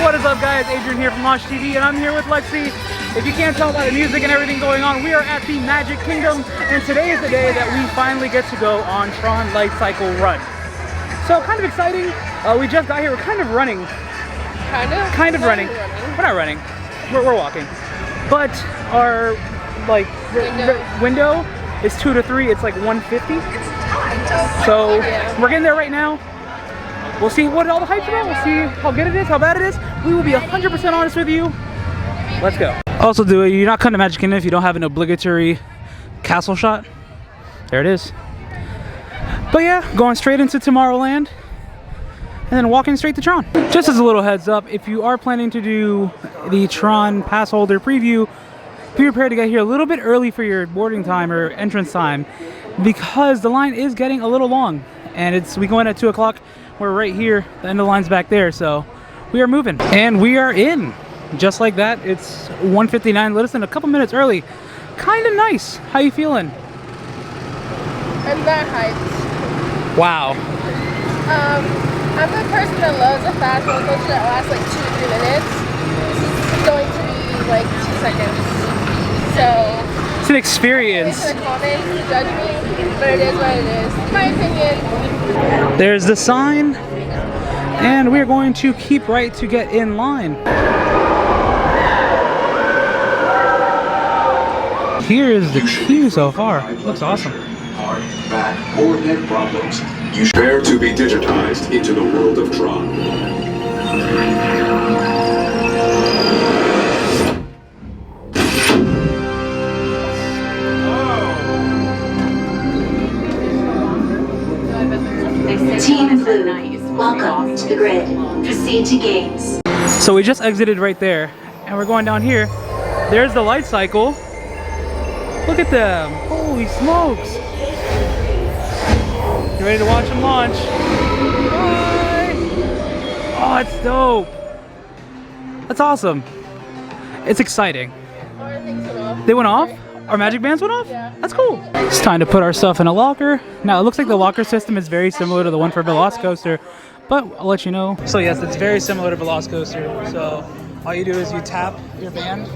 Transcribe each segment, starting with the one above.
What is up, guys? Adrian here from Mosh TV, and I'm here with Lexi. If you can't tell by the music and everything going on, we are at the Magic Kingdom, and today is the day that we finally get to go on TRON Lightcycle Run. So kind of exciting. We just got here. We're kind of running. Kind of running. We're not running. We're walking. But our the window is 2 to 3. It's like 150. So we're getting there right now. We'll see what all the hype's about. We'll see how good it is, how bad it is. We will be 100% honest with you. Let's go. Also, you're not coming to Magic Kingdom if you don't have an obligatory castle shot. There it is. But yeah, going straight into Tomorrowland and then walking straight to Tron. Just as a little heads up, if you are planning to do the Tron pass holder preview, be prepared to get here a little bit early for your boarding time or entrance time, because the line is getting a little long. And we go in at 2 o'clock. We're right here. The end of the line's back there, so we are moving. And we are in. Just like that. It's 1:59, less than a couple minutes early. Kind of nice. How you feeling? I'm that hyped. Wow. I'm the person that loves a fast roller coaster that lasts like 2 to 3 minutes. This is going to be like 2 seconds. So it's an experience. It's a comment to judge me, but it is what it is. My opinion. There's the sign, and we're going to keep right to get in line. Here is the queue so far. Looks awesome. Heart, back, or neck problems. You prepare to be digitized into the world of Tron. Team Blue, welcome to the grid. Proceed to gates. So we just exited right there, and we're going down here. There's the light cycle. Look at them. Holy smokes. You ready to watch them launch? Bye. Oh, it's dope. That's awesome. It's exciting. Our things went off. They went off? Our magic bands went off? Yeah. That's cool. It's time to put our stuff in a locker. Now, it looks like the locker system is very similar to the one for Velocicoaster, but I'll let you know. So yes, it's very similar to Velocicoaster. So all you do is you tap your band.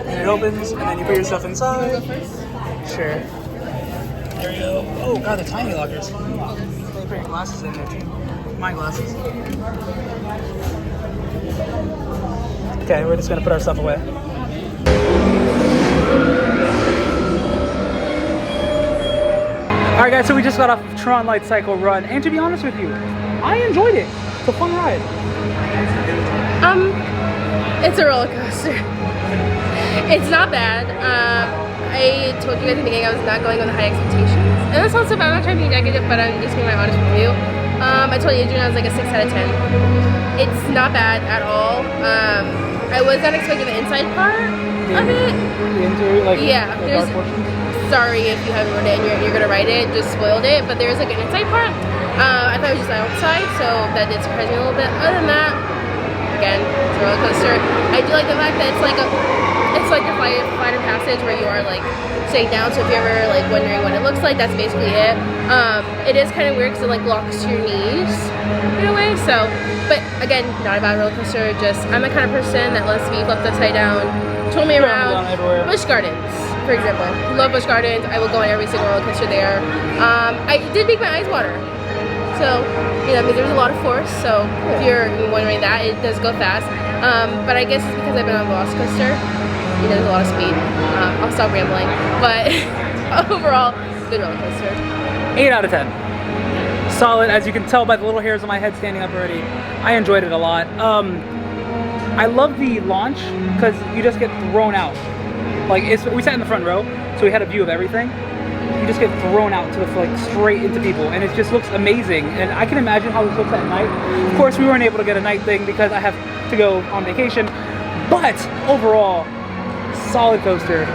And it opens, and then you put your stuff inside. Sure. There you go. Oh god, the tiny lockers. You put your glasses in there too. My glasses. Okay, we're just gonna put our stuff away. Alright guys, so we just got off of Tron Lightcycle Run, and to be honest with you, I enjoyed it. It's a fun ride. It's a roller coaster. It's not bad. I told you guys at the beginning I was not going with high expectations. And that's also bad. I'm not trying to be negative, but I'm just giving my honest review. I told Adrian I was like a 6 out of 10. It's not bad at all. I was not expecting the inside part of it. The interior, like, yeah, the dark portion? Sorry if you haven't read it and you're gonna write it, just spoiled it. But there's like an inside part. I thought it was just outside, so that did surprise me a little bit. Other than that, again, it's a roller coaster. I do like the fact that it's like a flight of passage where you are like sitting down. So if you're ever like wondering what it looks like, that's basically it. It is kind of weird because it like locks to your knees in a way. So, but again, not a bad roller coaster. Just I'm the kind of person that lets me flipped upside down, twirl me around. Busch Gardens, for example, love Busch Gardens. I will go on every single roller coaster there. I did make my eyes water. So, you know, I mean, there's a lot of force, so if you're wondering that, it does go fast. But I guess it's because I've been on Velocicoaster. You know, there's a lot of speed. I'll stop rambling. But overall, good roller coaster. 8 out of 10. Solid, as you can tell by the little hairs on my head standing up already. I enjoyed it a lot. I love the launch because you just get thrown out. Like, we sat in the front row, so we had a view of everything. You just get thrown out to straight into people, and it just looks amazing. And I can imagine how this looks at night. Of course, we weren't able to get a night thing because I have to go on vacation. But overall, solid coaster.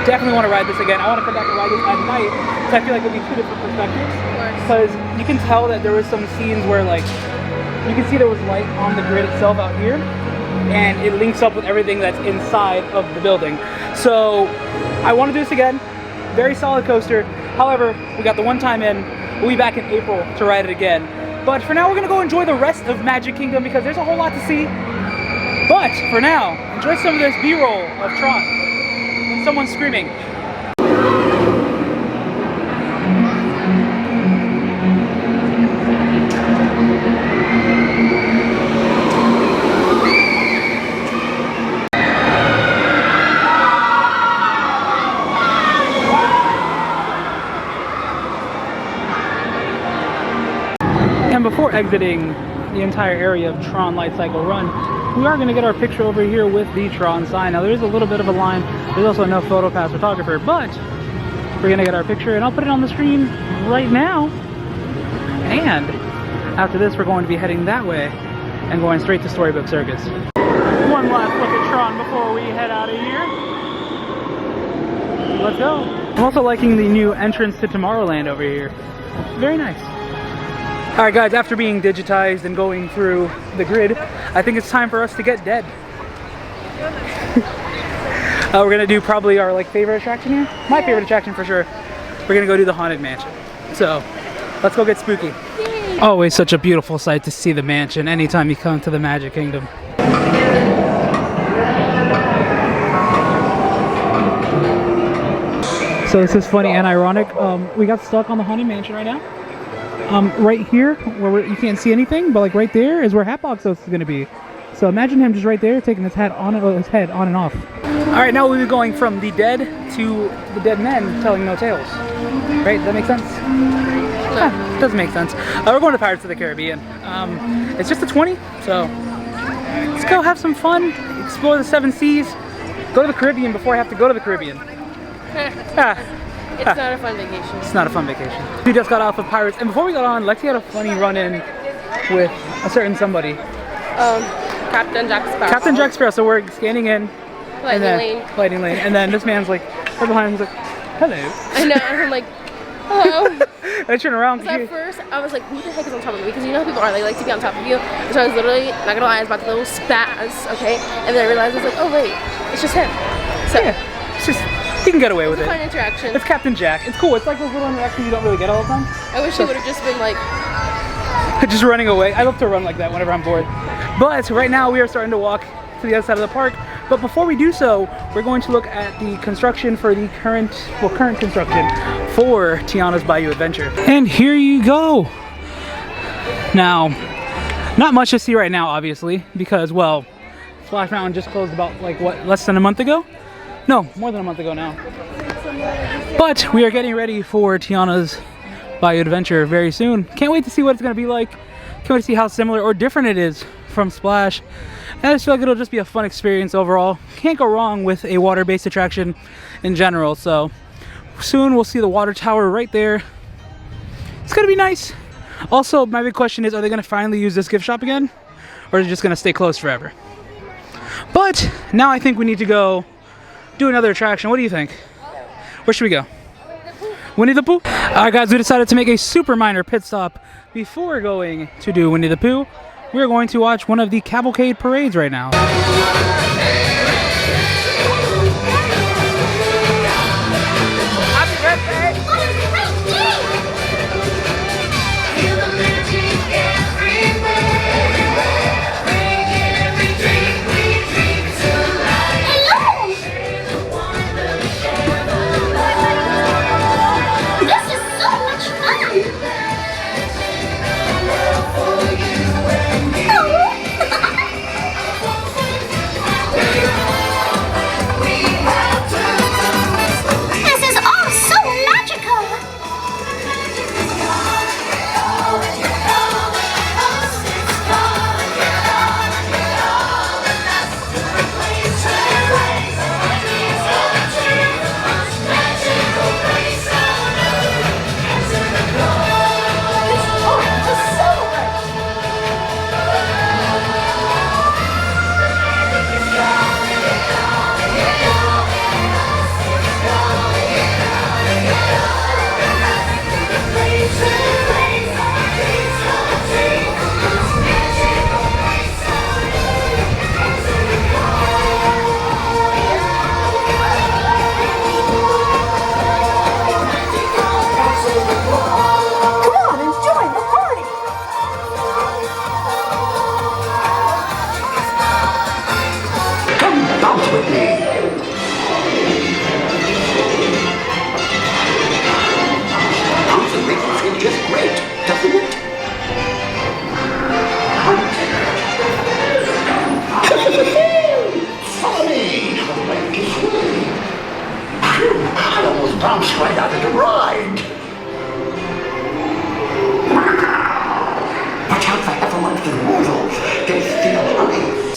Definitely want to ride this again. I want to come back and ride this at night because I feel like it'll be 2 different perspectives. Because you can tell that there was some scenes where like you can see there was light on the grid itself out here, and it links up with everything that's inside of the building. So I want to do this again. Very solid coaster. However, we got the one time in, We'll be back in April to ride it again. But for now, we're gonna go enjoy the rest of Magic Kingdom because there's a whole lot to see. But for now, enjoy some of this B-roll of Tron and someone screaming. And before exiting the entire area of Tron Lightcycle Run, we are going to get our picture over here with the Tron sign. Now there is a little bit of a line, there's also no photo pass photographer, but we're going to get our picture and I'll put it on the screen right now. And after this we're going to be heading that way and going straight to Storybook Circus. One last look at Tron before we head out of here. Let's go. I'm also liking the new entrance to Tomorrowland over here. Very nice. Alright guys, after being digitized and going through the grid, I think it's time for us to get dead. We're gonna do probably our favorite attraction here. My favorite attraction for sure. We're gonna go do the Haunted Mansion. So, let's go get spooky. Yay. Always such a beautiful sight to see the mansion anytime you come to the Magic Kingdom. So this is funny and ironic. We got stuck on the Haunted Mansion right now. Right here, where you can't see anything, but right there is where Hatbox Ghost is going to be. So imagine him just right there, taking his head on and off. All right, now we'll be going from the dead to the dead men telling no tales. Right? Does that make sense? No. Doesn't make sense. We're going to Pirates of the Caribbean. It's just a 20, so let's go have some fun, explore the 7 seas, go to the Caribbean before I have to go to the Caribbean. It's not a fun vacation. It's not a fun vacation. We just got off of Pirates, and before we got on, Lexi had a funny run-in with a certain somebody. Captain Jack Sparrow. Captain Jack Sparrow. So we're scanning in. Lightning Lane. And then this man's right behind him, he's like, hello. I know, and I'm like, hello. I turn around. At first, I was like, who the heck is on top of me? Because you know how people are, they like to be on top of you. So I was literally, not gonna lie, I was about to little spaz, okay? And then I realized, I was like, oh wait, it's just him. So, yeah, it's just, he can get away with it. It's a fun interaction. It's Captain Jack. It's cool. It's like those little interactions you don't really get all the time. I wish he would have just been like... just running away. I love to run like that whenever I'm bored. But right now we are starting to walk to the other side of the park. But before we do so, we're going to look at the construction for the current construction for Tiana's Bayou Adventure. And here you go. Now, not much to see right now, obviously, because, well, Splash Mountain just closed about, less than a month ago? No, more than a month ago now. But we are getting ready for Tiana's Bayou Adventure very soon. Can't wait to see what it's going to be like. Can't wait to see how similar or different it is from Splash. And I just feel like it'll just be a fun experience overall. Can't go wrong with a water-based attraction in general. So soon we'll see the water tower right there. It's going to be nice. Also, my big question is, are they going to finally use this gift shop again? Or is it just going to stay closed forever? But now I think we need to go do another attraction. What do you think? Where should we go? Winnie the Pooh? Alright guys, we decided to make a super minor pit stop before going to do Winnie the Pooh. We're going to watch one of the cavalcade parades right now. Happy birthday!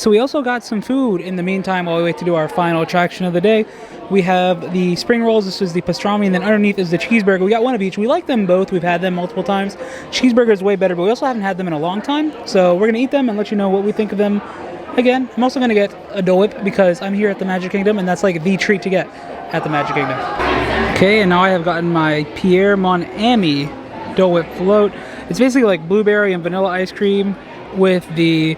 so we also got some food in the meantime while we wait to do our final attraction of the day. We have the spring rolls. This is the pastrami, and then underneath is the cheeseburger. We got one of each. We like them both. We've had them multiple times. Cheeseburger is way better, but we also haven't had them in a long time. So we're gonna eat them and let you know what we think of them. Again, I'm also gonna get a Dole Whip because I'm here at the Magic Kingdom, and that's like the treat to get at the Magic Kingdom. Okay, and now I have gotten my Pierre Mon-Ami Dole Whip float. It's basically like blueberry and vanilla ice cream with the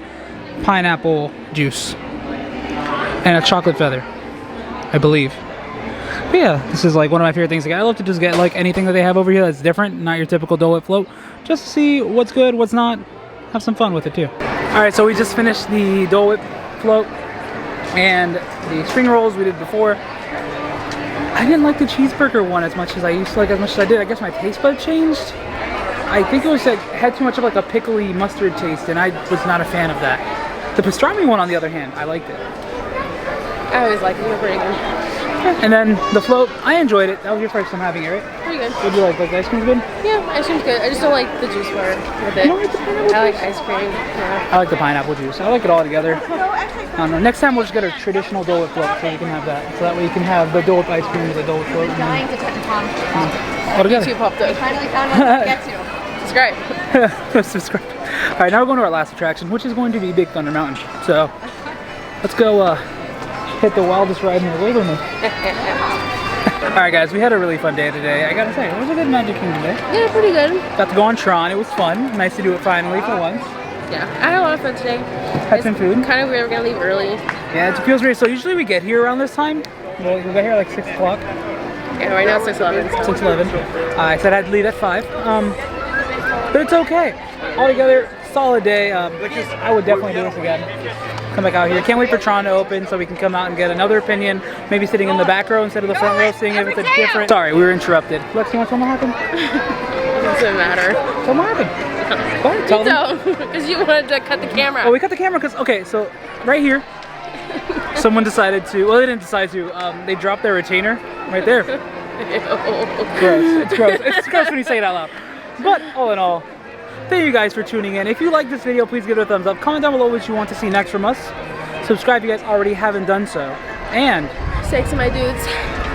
pineapple juice and a chocolate feather, I believe. But yeah, this is like one of my favorite things to get. I love to just get like anything that they have over here that's different, not your typical Dole Whip float, just to see what's good, what's not, have some fun with it too. All right, so we just finished the Dole Whip float and the spring rolls we did before. I didn't like the cheeseburger one as much as I used to like, as much as I did. I guess my taste bud changed. I think it was like, had too much of like a pickly mustard taste, and I was not a fan of that. The pastrami one, on the other hand, I liked it. I always like it. They're pretty good. And then the float, I enjoyed it. That was your first time having it, right? Pretty good. What do you like? Like the ice cream's good? Yeah, ice cream's good. I just don't like the juice part with it. You don't like the pineapple I like juice? ice cream. Yeah. I like the pineapple juice. I like it all together. I don't know. Next time we'll just get a traditional Dole Whip float so you can have that. So that way you can have the Dole Whip ice cream with the Dole Whip float. Dying to touch upon. All together. YouTube popped up. Finally found one to get to. Subscribe. Subscribe. All right, now we're going to our last attraction, which is going to be Big Thunder Mountain. So let's go hit the wildest ride in the wilderness. All right, guys, we had a really fun day today. I gotta say, it was a good Magic Kingdom day. Yeah, pretty good. Got to go on Tron. It was fun. Nice to do it finally for once. Yeah, I had a lot of fun today. Had some food. Kind of weird. We're gonna leave early. Yeah, it feels weird. So usually we get here around this time. Well, we got here like 6 o'clock. Yeah, right now it's 6:11. 6:11. I said I had to leave at 5. But it's okay. Altogether, solid day. I would definitely do this again. Come back out here. Can't wait for Tron to open so we can come out and get another opinion. Maybe sitting in the back row instead of the front row, seeing if it's a different. Sorry, we were interrupted. Lex, you want to tell them what happened? Doesn't matter. Tell them what happened. Go ahead, tell them. Because you wanted to cut the camera. Oh, we cut the camera because, okay, so right here, someone decided to, well, they didn't decide to, they dropped their retainer right there. Gross. It's gross. It's gross when you say it out loud. But all in all, thank you guys for tuning in. If you like this video, please give it a thumbs up. Comment down below what you want to see next from us. Subscribe if you guys already haven't done so. And Thanks to my dudes.